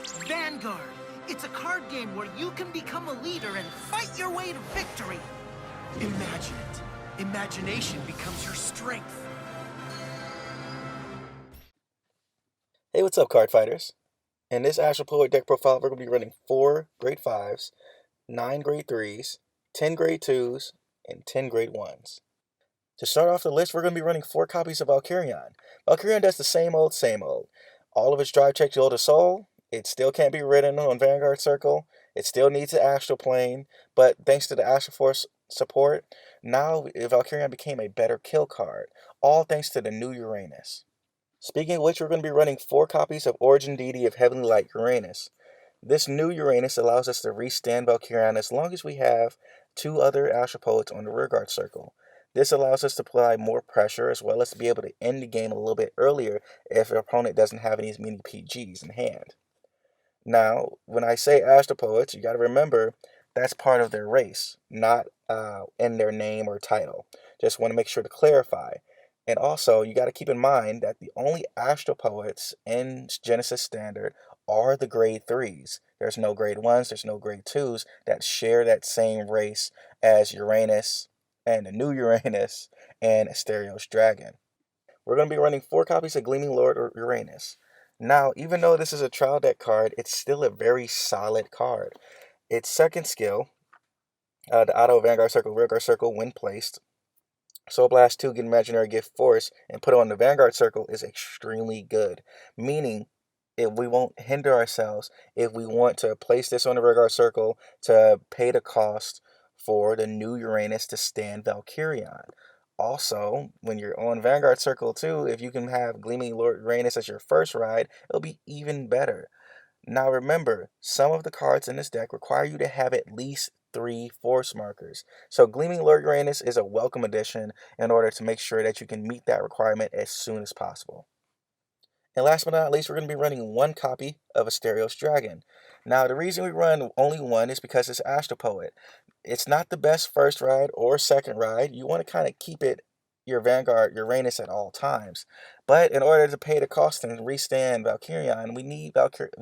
Vanguard. It's a card game where you can become a leader and fight your way to victory. Imagine it. Imagination becomes your strength. Hey, what's up, card fighters? In this Astral Poet deck profile, we're going to be running 4 grade 5s, 9 grade 3s, 10 grade 2s, and 10 grade 1s. To start off the list, we're going to be running 4 copies of Valkyrion. Valkyrion does the same old, same old. All of its drive checks yield a soul. It still can't be ridden on Vanguard Circle. It still needs the Astral Plane, but thanks to the Astral Force support, now Valkyrion became a better kill card, all thanks to the new Uranus. Speaking of which, we're going to be running 4 copies of Origin Deity of Heavenly Light Uranus. This new Uranus allows us to restand Valkyrion as long as we have 2 other Astral Poets on the rearguard circle. This allows us to apply more pressure as well as to be able to end the game a little bit earlier if our opponent doesn't have any many PGs in hand. Now, when I say Astral Poets, you got to remember that's part of their race, not in their name or title. Just want to make sure to clarify. And also, you got to keep in mind that the only Astral Poets in Genesis Standard are the grade 3s. There's no grade 1s, there's no grade 2s that share that same race as Uranus and the new Uranus and Asterios Dragon. We're going to be running 4 copies of Gleaming Lord or Uranus. Now, even though this is a trial deck card, it's still a very solid card. Its second skill, the auto Vanguard Circle, Rearguard Circle, when placed, Soul Blast 2, get Imaginary Gift Force, and put it on the Vanguard Circle is extremely good. Meaning, if we won't hinder ourselves, if we want to place this on the Rearguard Circle to pay the cost for the new Uranus to stand Valkyrion. Also, when you're on Vanguard Circle too, if you can have Gleaming Lord Uranus as your first ride, it'll be even better. Now remember, some of the cards in this deck require you to have at least 3 force markers. So Gleaming Lord Uranus is a welcome addition in order to make sure that you can meet that requirement as soon as possible. And last but not least, we're going to be running 1 copy of Asterios Dragon. Now, the reason we run only 1 is because it's Astral Poet. It's not the best first ride or second ride. You want to kind of keep it your Vanguard Uranus at all times. But in order to pay the cost and restand Valkyrion, we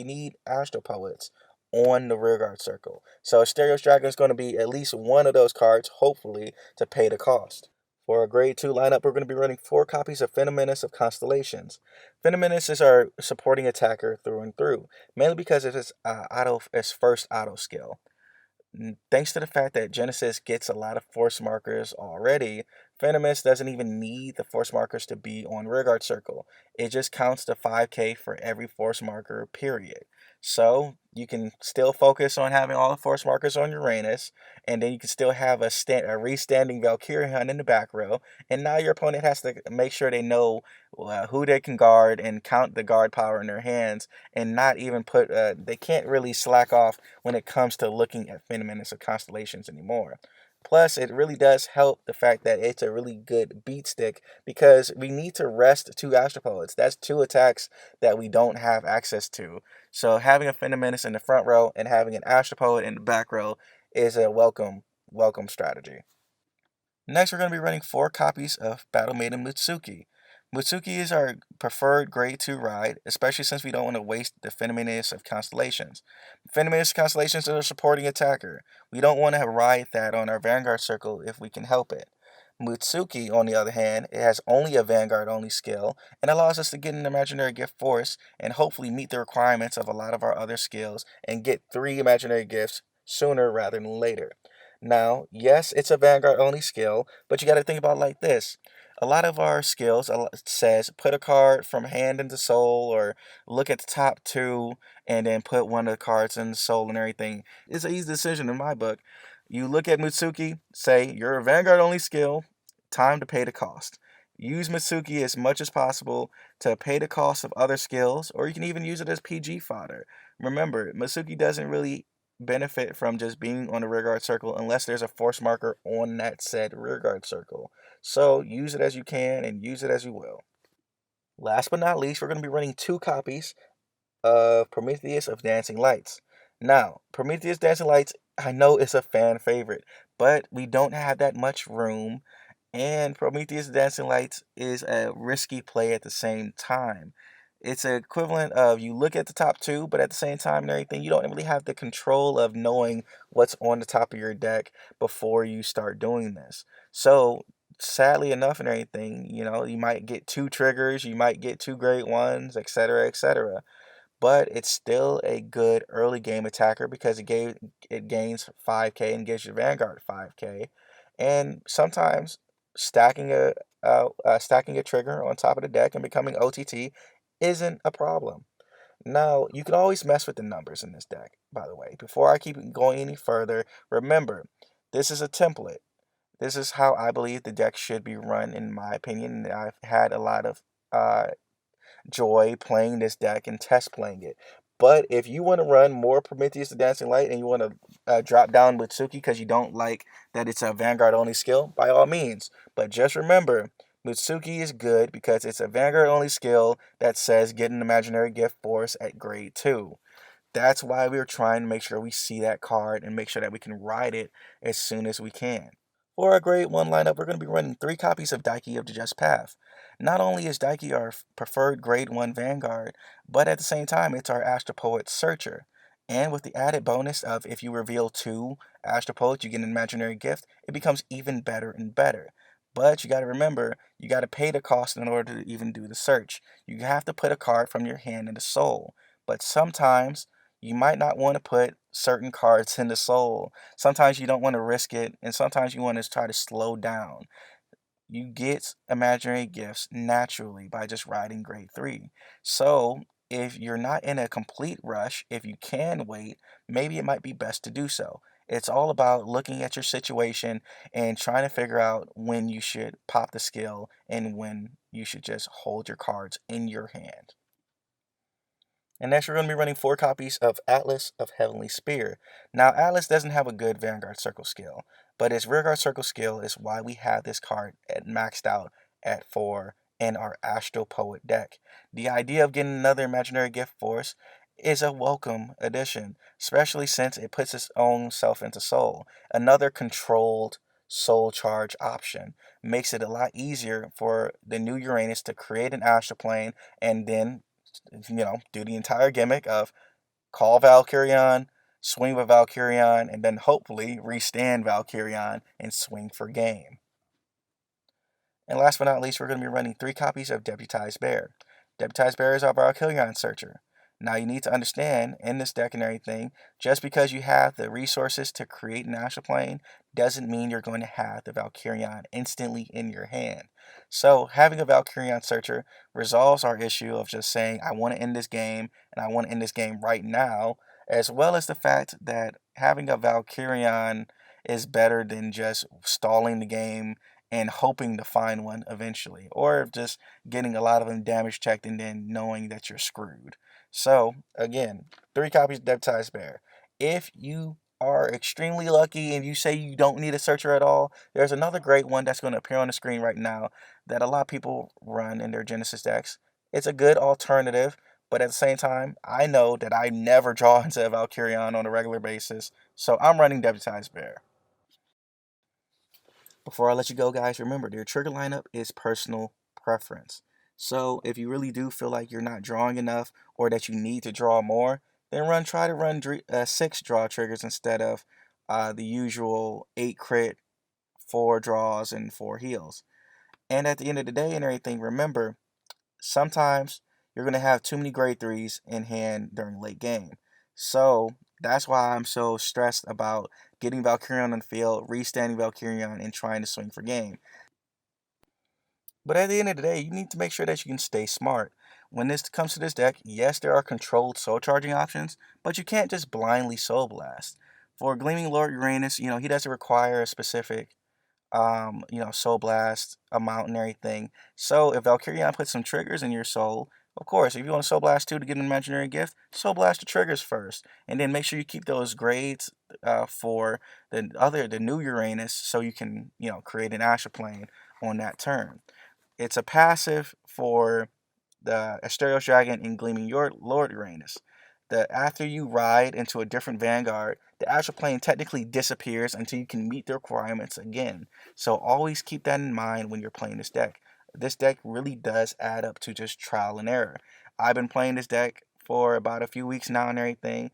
need Astral Poets on the rearguard circle. So Asterios Dragon is going to be at least one of those cards, hopefully, to pay the cost. For our grade 2 lineup, we're going to be running 4 copies of Phenomenace of Constellations. Phenomenace is our supporting attacker through and through, mainly because of its first auto skill. Thanks to the fact that Genesis gets a lot of force markers already, Phenomenace doesn't even need the force markers to be on rearguard circle. It just counts the 5k for every force marker, period. So you can still focus on having all the force markers on Uranus, and then you can still have a restanding Valkyrion in the back row, and now your opponent has to make sure they know who they can guard and count the guard power in their hands, and not even they can't really slack off when it comes to looking at Phenomenace of Constellations anymore. Plus, it really does help the fact that it's a really good beat stick because we need to rest 2 Astral Poets. That's 2 attacks that we don't have access to. So having a Phenomenace in the front row and having an Astral Poet in the back row is a welcome strategy. Next, we're going to be running 4 copies of Battle Maiden Mutsuki. Mutsuki is our preferred grade 2 ride, especially since we don't want to waste the Phenomenace of Constellations. Phenomenace of Constellations is our supporting attacker. We don't want to ride that on our Vanguard circle if we can help it. Mutsuki, on the other hand, it has only a Vanguard-only skill and allows us to get an Imaginary Gift Force and hopefully meet the requirements of a lot of our other skills and get 3 Imaginary Gifts sooner rather than later. Now, yes, it's a Vanguard-only skill, but you got to think about it like this. A lot of our skills says put a card from hand into soul or look at the top 2 and then put one of the cards in the soul and everything. It's an easy decision in my book. You look at Mutsuki, say you're a Vanguard only skill, time to pay the cost. Use Mutsuki as much as possible to pay the cost of other skills, or you can even use it as PG fodder. Remember, Mutsuki doesn't really benefit from just being on the rearguard circle unless there's a force marker on that said rearguard circle. So use it as you can and use it as you will. Last but not least, we're going to be running 2 copies of Prometheus of Dancing Lights. Now, Prometheus Dancing Lights, I know it's a fan favorite, but we don't have that much room, and Prometheus Dancing Lights is a risky play at the same time. It's an equivalent of you look at the top two, but at the same time and everything, you don't really have the control of knowing what's on the top of your deck before you start doing this. So sadly enough and everything, you might get two triggers, you might get two great ones, etc., etc. But it's still a good early game attacker because it gains 5k and gives your Vanguard 5k. And sometimes stacking a trigger on top of the deck and becoming OTT isn't a problem. Now, you can always mess with the numbers in this deck, by the way. Before I keep going any further, remember, this is a template. This is how I believe the deck should be run, in my opinion. And I've had a lot of joy playing this deck and test playing it. But if you want to run more Prometheus the Dancing Light and you want to drop down Mitsuki because you don't like that it's a Vanguard only skill, by all means. But just remember, Mitsuki is good because it's a Vanguard only skill that says get an imaginary gift force at grade 2. That's why we're trying to make sure we see that card and make sure that we can ride it as soon as we can. For our grade 1 lineup, we're going to be running 3 copies of Daiki of the Just Path. Not only is Daiki our preferred grade 1 Vanguard, but at the same time, it's our Astral Poet Searcher. And with the added bonus of if you reveal 2 Astral Poets, you get an imaginary gift, it becomes even better and better. But you got to remember, you got to pay the cost in order to even do the search. You have to put a card from your hand into soul. But sometimes you might not want to put certain cards into soul. Sometimes you don't want to risk it, and sometimes you want to try to slow down. You get imaginary gifts naturally by just riding grade 3. So if you're not in a complete rush, if you can wait, maybe it might be best to do so. It's all about looking at your situation and trying to figure out when you should pop the skill and when you should just hold your cards in your hand. And next, we're going to be running 4 copies of Atlas of Heavenly Spear. Now, Atlas doesn't have a good Vanguard Circle skill, but its Rearguard Circle skill is why we have this card maxed out at 4 in our Astral Poet deck. The idea of getting another imaginary gift force is a welcome addition, especially since it puts its own self into soul. Another controlled soul charge option makes it a lot easier for the new Uranus to create an astral plane and then do the entire gimmick of call Valkyrion, swing with Valkyrion, and then hopefully restand Valkyrion and swing for game. And last but not least, we're going to be running 3 copies of Deputized Bear. Deputized Bear is our Valkyrion Searcher. Now you need to understand, in this deck and everything, just because you have the resources to create an astral plane doesn't mean you're going to have the Valkyrion instantly in your hand. So having a Valkyrion Searcher resolves our issue of just saying, I want to end this game, and I want to end this game right now, as well as the fact that having a Valkyrion is better than just stalling the game and hoping to find one eventually, or just getting a lot of them damage checked and then knowing that you're screwed. So, again, 3 copies of Deputized Bear. If you are extremely lucky and you say you don't need a searcher at all, there's another great one that's going to appear on the screen right now that a lot of people run in their Genesis decks. It's a good alternative, but at the same time, I know that I never draw into a Valkyrion on a regular basis, so I'm running Deputized Bear. Before I let you go, guys, remember, your trigger lineup is personal preference. So if you really do feel like you're not drawing enough or that you need to draw more, then try to run 6 draw triggers instead of the usual 8 crit, 4 draws, and 4 heals. And at the end of the day and everything, remember, sometimes you're going to have too many grade 3s in hand during late game. So that's why I'm so stressed about getting Valkyrion on the field, restanding Valkyrion, and trying to swing for game. But at the end of the day, you need to make sure that you can stay smart. When this comes to this deck, yes, there are controlled soul charging options, but you can't just blindly soul blast. For Gleaming Lord Uranus, he doesn't require a specific soul blast amount and everything. So if Valkyrion puts some triggers in your soul, of course, if you want to soul blast 2 to get an imaginary gift, soul blast the triggers first, and then make sure you keep those grades for the new Uranus, so you can create an astral plane on that turn. It's a passive for the Asterios Dragon and Gleaming Lord Uranus. After you ride into a different Vanguard, the astral plane technically disappears until you can meet the requirements again. So always keep that in mind when you're playing this deck. This deck really does add up to just trial and error. I've been playing this deck for about a few weeks now and everything.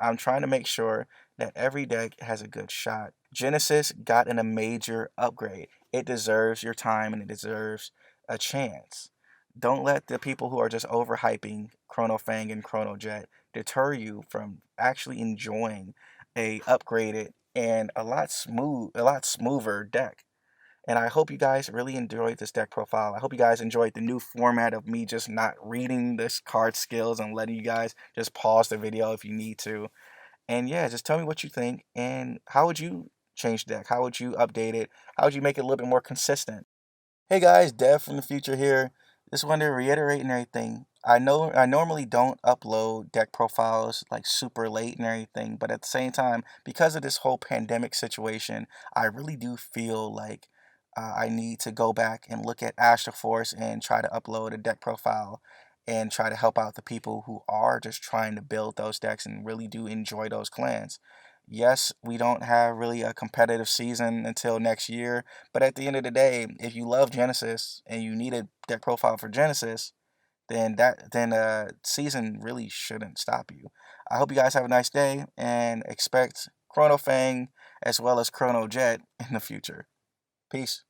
I'm trying to make sure that every deck has a good shot. Genesis got in a major upgrade. It deserves your time and it deserves a chance. Don't let the people who are just overhyping Chrono Fang and Chrono Jet deter you from actually enjoying a upgraded and a lot smoother deck. And I hope you guys really enjoyed this deck profile. I hope you guys enjoyed the new format of me just not reading this card skills and letting you guys just pause the video if you need to. And yeah, just tell me what you think and how would you change the deck? How would you update it? How would you make it a little bit more consistent? Hey guys, Dev from the future here. Just wanted to reiterate and everything. I know I normally don't upload deck profiles like super late and everything, but at the same time, because of this whole pandemic situation, I really do feel like I need to go back and look at Astral Force and try to upload a deck profile and try to help out the people who are just trying to build those decks and really do enjoy those clans. Yes, we don't have really a competitive season until next year, but at the end of the day, if you love Genesis and you need a deck profile for Genesis, then season really shouldn't stop you. I hope you guys have a nice day and expect Chrono Fang as well as Chrono Jet in the future. Peace.